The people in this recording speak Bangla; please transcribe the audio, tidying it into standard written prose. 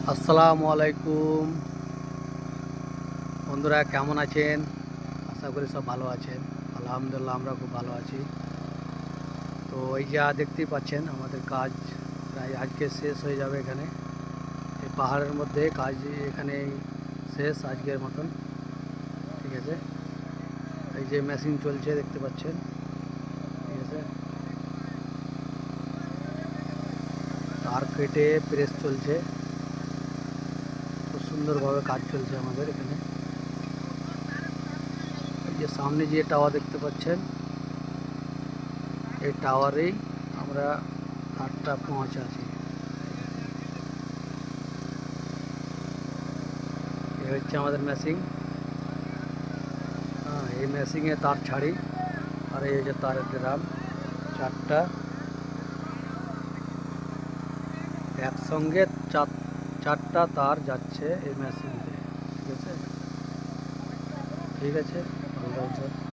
আসসালামু আলাইকুম বন্ধুরা, কেমন আছেন? আশা করি সব ভালো আছেন। আলহামদুলিল্লাহ, আমরা খুব ভালো আছি। তো এই যা দেখতেই পাচ্ছেন, আমাদের কাজ প্রায় আজকে শেষ হয়ে যাবে। এখানে এই পাহাড়ের মধ্যে কাজ এখানে শেষ আজকের মতন। ঠিক আছে, এই যে মেশিন চলছে দেখতে পাচ্ছেন। ঠিক আছে, তার কেটে প্রেস চলছে, খুব সুন্দরভাবে কাজ চলছে আমাদের এখানে। এই যে সামনে যে টাওয়ার দেখতে পাচ্ছেন, এই টাওয়ারেই আমরা তারটা পৌঁছাচ্ছি। এই হচ্ছে আমাদের মেশিন। হ্যাঁ, এই মেশিনে তার ছাড়ি, আর এই যে তারের ড্রাম চারটা একসঙ্গে চারটা তার যাচ্ছে এই মেশিনতে। ঠিক আছে, ঠিক আছে, ভালো থাকবেন।